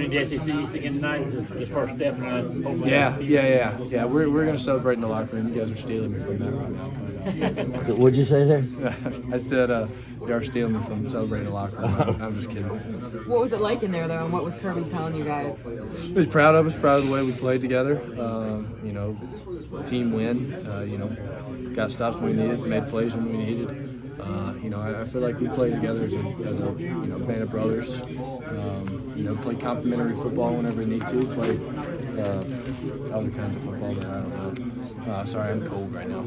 winning the SEC East again tonight was just first step in that. Yeah. We're going to celebrate in the locker room. You guys are stealing me from that right now. What'd you say there? I said you are stealing me from celebrating the locker room. I'm just kidding. What was it like in there, though, and what was Kirby telling you guys? He's proud of us, proud of the way we played together. Team win. Got stops when we needed, made plays when we needed. I feel like we play together as a band of brothers. Play complimentary football whenever we need to. Play other kinds of football that I don't know. Sorry, I'm cold right now.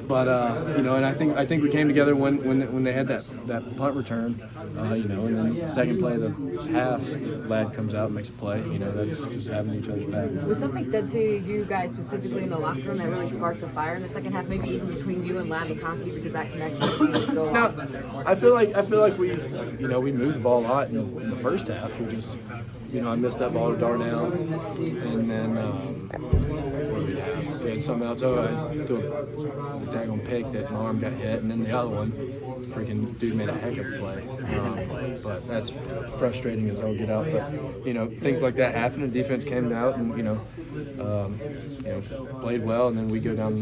And I think we came together when they had that punt return. And then second play of the half, Lad comes out and makes a play. That's just having each other's back. Was something said to you guys specifically in the locker room that really sparked the fire in the second half? Maybe even between you and Lad McConkey, because that connection seems to go on. No, I feel like we moved the ball a lot in the first half. We just, I missed that ball to Darnell, and then we had something else. I threw a daggone pick that my arm got hit, and then the other one, freaking dude made a heck of a play. But that's frustrating as all get out. But things like that happen, and defense came out and played well, and then we go down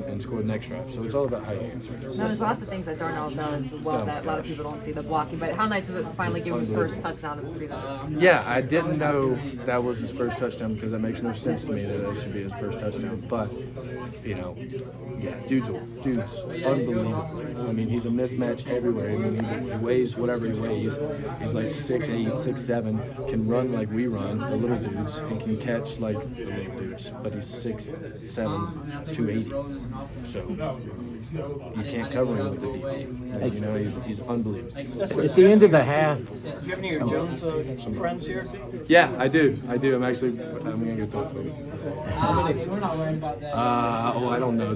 and score the next drive. So it's all about how you answer it. Now, there's lots of things that Darnell does well that a lot of people don't see, the blocking. But how nice was it to finally give him his first touchdown of the season? Yeah, I didn't know that was his first touchdown because that makes no sense to me that should be his first touchdown. But dude's unbelievable. I mean, he's a mismatch everywhere. I mean, he weighs whatever he weighs. He's like 6'8", 6'7", can run like we run, the little dudes, and can catch like the little dudes. But he's 6'7", 280. So you can't cover him with the DB. He's unbelievable. At the end of the half. Do you have any of your Jones friends here? Yeah, I do. I'm gonna go talk to them. I don't know.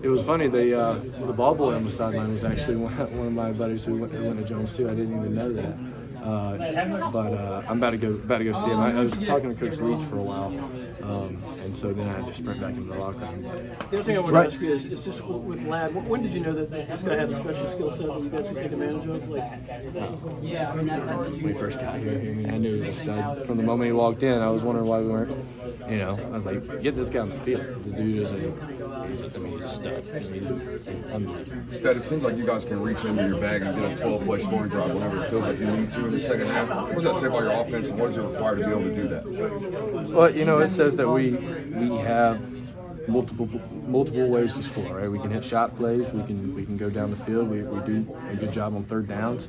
It was funny. The ball boy on the sideline was actually one of my buddies who went to Jones too. I didn't even know that. I'm about to go see him. I was talking to Coach Leach for a while, and so then I had to sprint back into the locker room. The other thing I want to ask you is just with Lad, when did you know that this guy had a special skill set that you guys could take advantage of? When we first got here, I knew he was a stud. From the moment he walked in, I was wondering why we weren't, I was like, get this guy on the field. The dude is he's a stud. He's unbelievable. Stet, it seems like you guys can reach into your bag and get a 12-play scoring drive whenever it feels like you need to in the second half. What does that say about your offense, and what does it require to be able to do that? Well, it says that we have multiple ways to score, right? We can hit shot plays, we can go down the field, we do a good job on third downs.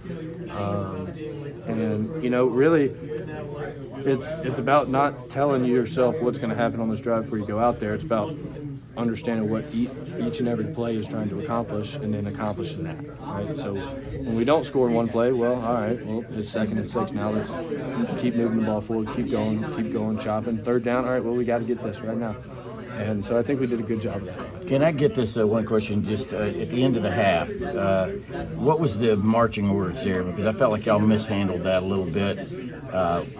Really it's about not telling yourself what's going to happen on this drive before you go out there. It's about understanding what each and every play is trying to accomplish and then accomplishing that, right? So when we don't score in one play, well, all right, it's 2nd and 6 now. Let's keep moving the ball forward, keep going, chopping. Third down, all right, well, we got to get this right now. And so I think we did a good job of that. Can I get this one question just at the end of the half? What was the marching orders there? Because I felt like y'all mishandled that a little bit,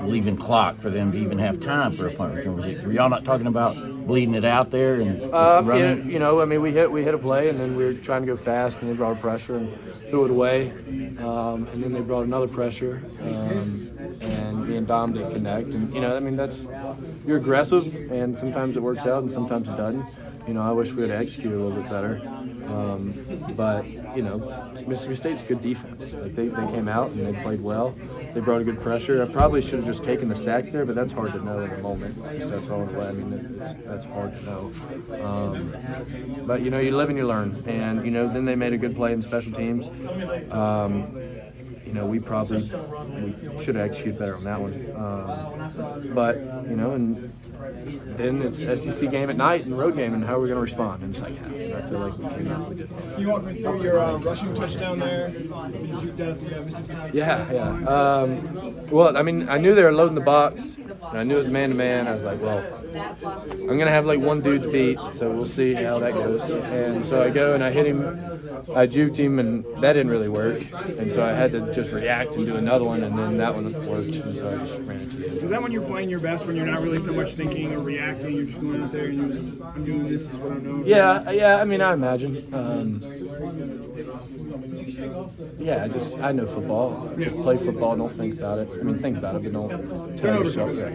leaving clock for them to even have time for a punt return. Were y'all not talking about bleeding it out there and running? We hit a play, and then we were trying to go fast, and they brought a pressure and threw it away, and then they brought another pressure, and me and Dom didn't connect. And that's, you're aggressive, and sometimes it works out, and sometimes it doesn't. I wish we had executed a little bit better. But Mississippi State's good defense. Like they came out and they played well. They brought a good pressure. I probably should have just taken the sack there, but that's hard to know in the moment. Start throwing away. That's hard to know. But you live and you learn. And then they made a good play in special teams. We should have executed better on that one. And then it's SEC game at night and road game, and how are we going to respond in the second half? And I feel like we came out really good. Can you walk me through your rushing touchdown there? Mississippi State? Yeah. Well, I knew they were loading the box. And I knew it was man-to-man. I was like, well, I'm going to have like one dude to beat, so we'll see how that goes. And so I go and I hit him. I juked him, and that didn't really work. And so I had to just react and do another one, and then that one worked. And so I just ran into it. Is that when you're playing your best, when you're not really so much thinking or reacting, you're just going out there and you're just, I'm doing this, is what I'm doing? Yeah, I mean, I imagine. I know football. Just play football, don't think about it. I mean, think about it, but don't tell yourself that.